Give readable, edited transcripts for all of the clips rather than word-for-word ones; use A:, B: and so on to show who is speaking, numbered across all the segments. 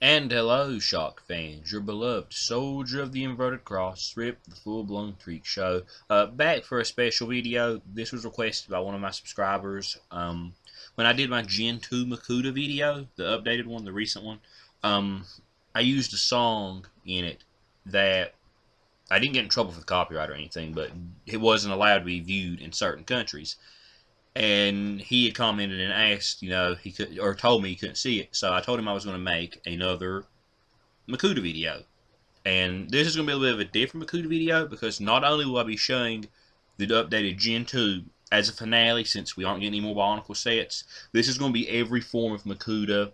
A: And hello, Shock fans, your beloved Soldier of the Inverted Cross, Rip the Full-Blown Freak Show. Back for a special video. This was requested by one of my subscribers. When I did my Gen 2 Makuta video, the updated one, the recent one, I used a song in it that I didn't get in trouble for the copyright or anything, but it wasn't allowed to be viewed in certain countries. And he had commented and asked, he could, or told me he couldn't see it. So I told him I was going to make another Makuta video. And this is going to be a little bit of a different Makuta video because not only will I be showing the updated Gen 2 as a finale, since we aren't getting any more Bionicle sets, this is going to be every form of Makuta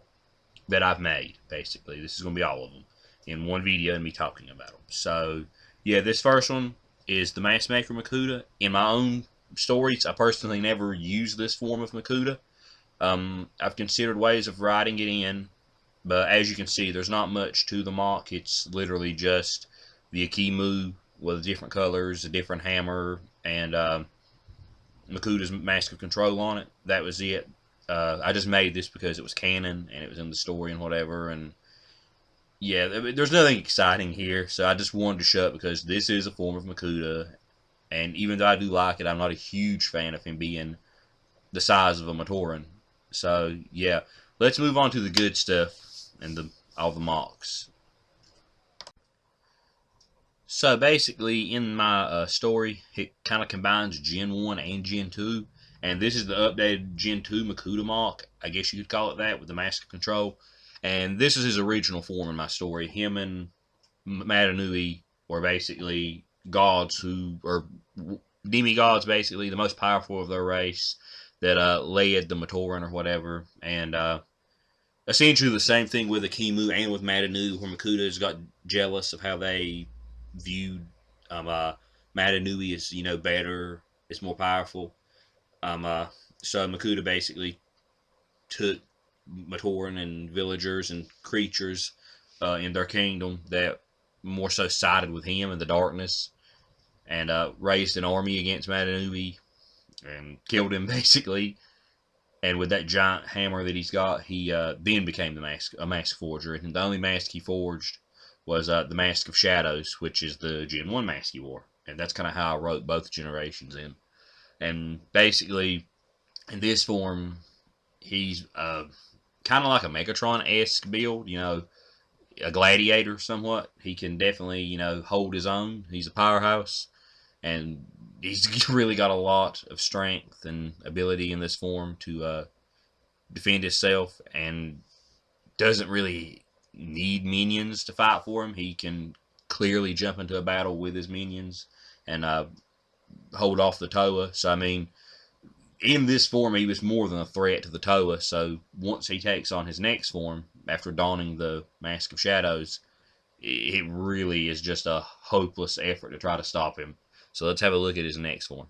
A: that I've made, basically. This is going to be all of them in one video and me talking about them. So, yeah, this first one is the Maker Makuta. In my own stories, I personally never used this form of Makuta. I've considered ways of writing it in, but as you can see, there's not much to the MOC. It's literally just the Akimu with different colors, a different hammer, and Makuta's Mask of Control on it. That was it. I just made this because it was canon, and it was in the story and whatever, and yeah, there's nothing exciting here, so I just wanted to show it because this is a form of Makuta. And even though I do like it, I'm not a huge fan of him being the size of a Matoran. So, yeah. Let's move on to the good stuff and all the MOCs. So, basically, in my story, it kind of combines Gen 1 and Gen 2. And this is the updated Gen 2 Makuta MOC. I guess you could call it that, with the Mask of Control. And this is his original form in my story. Him and Madanui were basically gods who are demigods, basically the most powerful of their race, that led the Matoran or whatever. And essentially the same thing with Akimu and with Madanui, where Makutas got jealous of how they viewed Madanui as, better, it's more powerful. So Makuta basically took Matoran and villagers and creatures in their kingdom that more so sided with him in the darkness, and raised an army against Madanui and killed him basically. And with that giant hammer that he's got, he then became a mask forger. And the only mask he forged was the Mask of Shadows, which is the Gen 1 mask he wore. And that's kind of how I wrote both generations in. And basically, in this form, he's kind of like a Megatron-esque build, a gladiator somewhat. He can definitely, hold his own. He's a powerhouse, and he's really got a lot of strength and ability in this form to defend himself, and doesn't really need minions to fight for him. He can clearly jump into a battle with his minions and hold off the Toa. So, I mean, in this form, he was more than a threat to the Toa. So once he takes on his next form, after donning the Mask of Shadows, it really is just a hopeless effort to try to stop him. So let's have a look at his next form.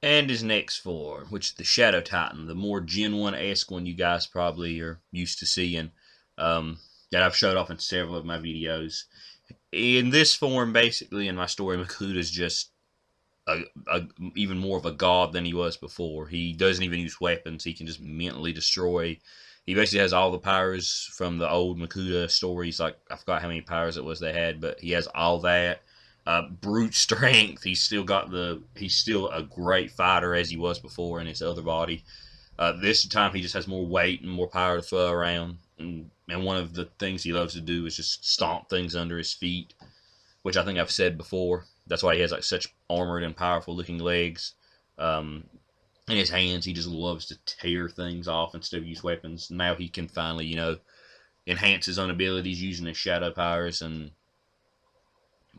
A: And his next form, which is the Shadow Titan, the more Gen 1-esque one you guys probably are used to seeing, that I've showed off in several of my videos. In this form, basically, in my story, Makuta is just even more of a god than he was before. He doesn't even use weapons. He can just mentally destroy. He basically has all the powers from the old Makuta stories. Like, I forgot how many powers it was they had, but he has all that. Brute strength. He's still a great fighter as he was before in his other body. This time he just has more weight and more power to throw around. And one of the things he loves to do is just stomp things under his feet, which I think I've said before. That's why he has such armored and powerful looking legs. In his hands, he just loves to tear things off instead of use weapons. Now he can finally, enhance his own abilities using his shadow powers and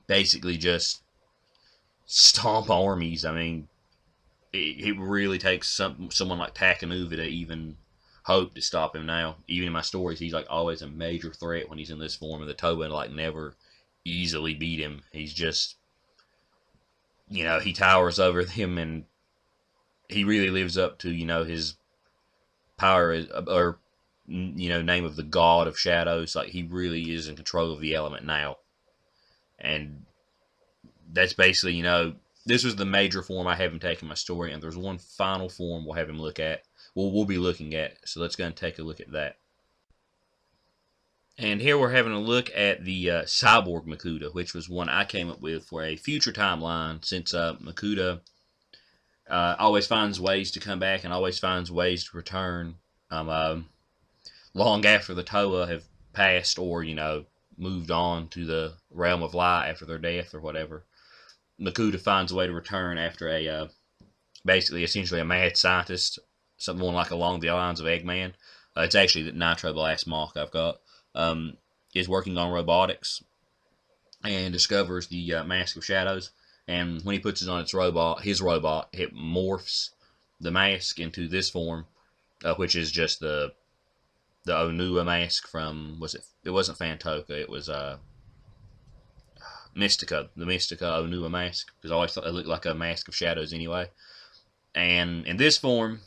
A: basically just stomp armies. I mean, it really takes someone like Takanuva to even hope to stop him now. Even in my stories, he's always a major threat when he's in this form, and the Toa never easily beat him. He's just, he towers over them, and he really lives up to, his power, or, name of the God of Shadows. He really is in control of the element now. And that's basically, this was the major form I have him take in my story, and there's one final form we'll have him look at, we'll be looking at. So let's go and take a look at that. And here we're having a look at the Cyborg Makuta, which was one I came up with for a future timeline, since Makuta always finds ways to come back and always finds ways to return long after the Toa have passed, or, you know, moved on to the realm of light after their death or whatever. Makuta finds a way to return after a basically, essentially a mad scientist, someone like along the lines of Eggman. It's actually the Nitro, the last mock I've got. Is working on robotics and discovers the Mask of Shadows. And when he puts it on his robot, it morphs the mask into this form, which is just the Onua mask from, it wasn't Fantoka, it was Mystica, the Mystica Onua mask, because I always thought it looked like a Mask of Shadows anyway. And in this form,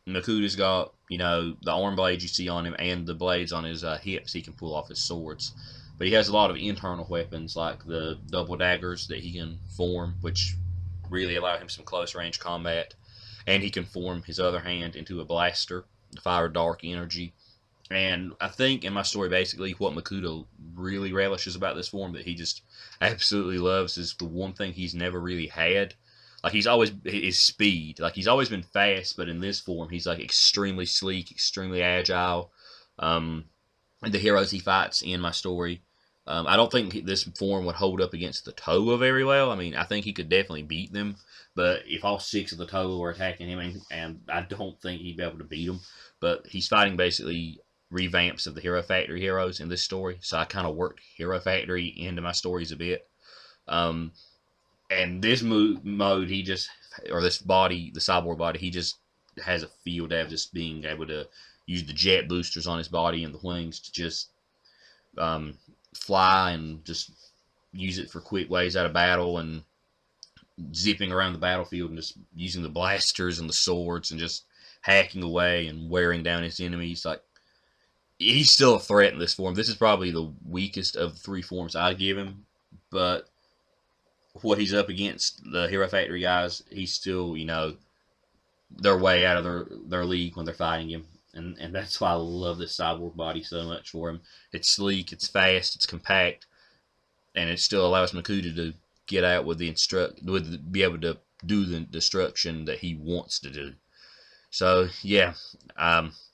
A: Makuta's got, you know, the arm blades you see on him and the blades on his hips he can pull off his swords. But he has a lot of internal weapons, like the double daggers that he can form, which really allow him some close range combat. And he can form his other hand into a blaster, fire dark energy. And I think in my story, basically, what Makuta really relishes about this form that he just absolutely loves is the one thing he's never really had. Like, he's always, his speed. Like, he's always been fast, but in this form, he's, like, extremely sleek, extremely agile. The heroes he fights in my story, I don't think this form would hold up against the Toa very well. I mean, I think he could definitely beat them, but if all 6 of the Toa were attacking him, and I don't think he'd be able to beat them, but he's fighting basically revamps of the Hero Factory heroes in this story, so I kind of worked Hero Factory into my stories a bit. And this mode, he just, or this body, the cyborg body, he just has a feel to have just being able to use the jet boosters on his body and the wings to just fly and just use it for quick ways out of battle and zipping around the battlefield and just using the blasters and the swords and just hacking away and wearing down his enemies. Like, he's still a threat in this form. This is probably the weakest of the 3 forms I'd give him, but what he's up against, the Hero Factory guys, he's still, you know, they're way out of their league when they're fighting him. And that's why I love this cyborg body so much for him. It's sleek, it's fast, it's compact, and it still allows Makuta to get out with be able to do the destruction that he wants to do. So, yeah,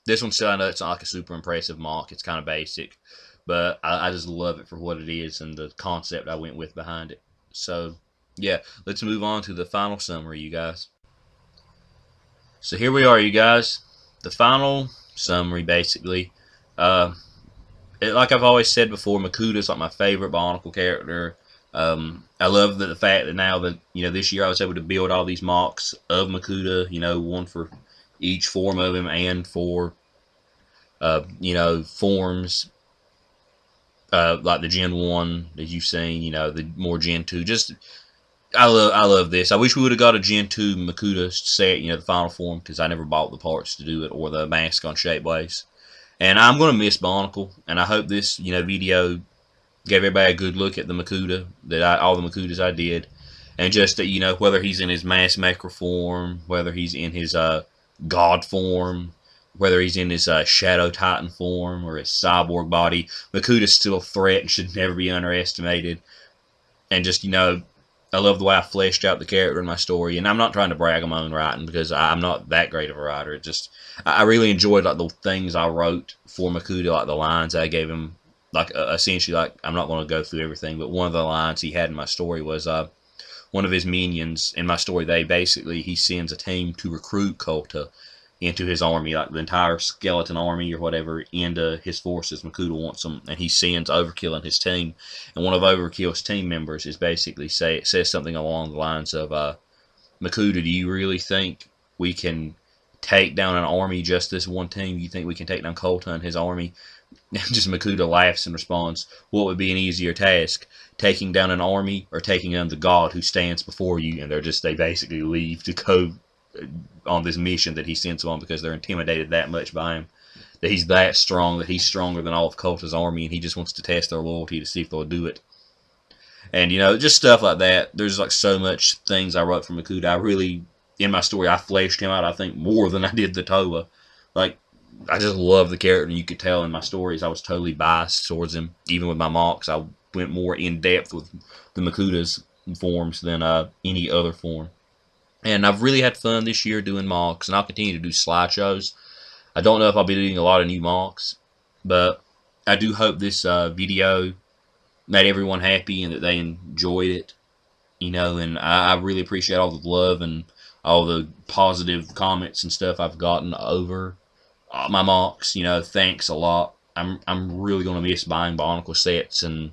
A: this one still, I know it's not like a super impressive mock. It's kind of basic, but I just love it for what it is and the concept I went with behind it. So, yeah, let's move on to the final summary, you guys. So here we are, you guys. The final summary, basically. Like I've always said before, Makuta's like my favorite Bionicle character. I love the fact that now that, you know, this year I was able to build all these mocks of Makuta, you know, one for each form of him and for, you know, forms like the Gen 1 that you've seen, you know, the more Gen 2. Just, I love this. I wish we would have got a Gen 2 Makuta set, you know, the final form, because I never bought the parts to do it, or the mask on Shapeways. And I'm going to miss Bionicle, and I hope this, you know, video gave everybody a good look at the Makuta, all the Makutas I did. And just that, you know, whether he's in his Mask Maker form, whether he's in his God form, whether he's in his Shadow Titan form or his cyborg body, Makuta's still a threat and should never be underestimated. And just, you know, I love the way I fleshed out the character in my story. And I'm not trying to brag on my own writing, because I'm not that great of a writer. It just, I really enjoyed like the things I wrote for Makuta, like the lines I gave him. Like, essentially, like, I'm not going to go through everything, but one of the lines he had in my story was one of his minions in my story. He sends a team to recruit Kolta into his army, like the entire skeleton army or whatever, into his forces. Makuta wants them, and he sends Overkill and his team. And one of Overkill's team members is basically says something along the lines of, Makuta, do you really think we can take down an army, just this one team? You think we can take down Kolta and his army? And just Makuta laughs and responds, what would be an easier task, taking down an army or taking down the god who stands before you? And they basically leave to go on this mission that he sends them on, because they're intimidated that much by him, that he's that strong, that he's stronger than all of Kolta's army, and he just wants to test their loyalty to see if they'll do it. And, you know, just stuff like that. There's like so much things I wrote for Makuta. I really in my story, I fleshed him out, I think, more than I did the Toa. Like, I just love the character, and you could tell in my stories I was totally biased towards him. Even with my MOCs, I went more in depth with the Makutas forms than any other form. And I've really had fun this year doing MOCs, and I'll continue to do slideshows. I don't know if I'll be doing a lot of new MOCs, but I do hope this video made everyone happy and that they enjoyed it. You know, and I really appreciate all the love and all the positive comments and stuff I've gotten over my MOCs. You know, thanks a lot. I'm really going to miss buying Bionicle sets and,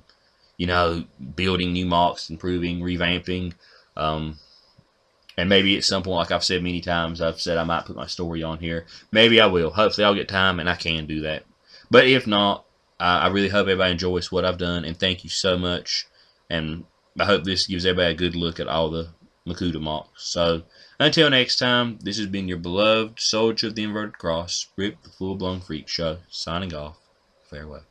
A: you know, building new MOCs, improving, revamping. And maybe at some point, like I've said many times, I've said I might put my story on here. Maybe I will. Hopefully I'll get time and I can do that. But if not, I really hope everybody enjoys what I've done. And thank you so much. And I hope this gives everybody a good look at all the Makuta MOCs. So, until next time, this has been your beloved Soldier of the Inverted Cross, Rip the Full-Blown Freak Show, signing off. Farewell.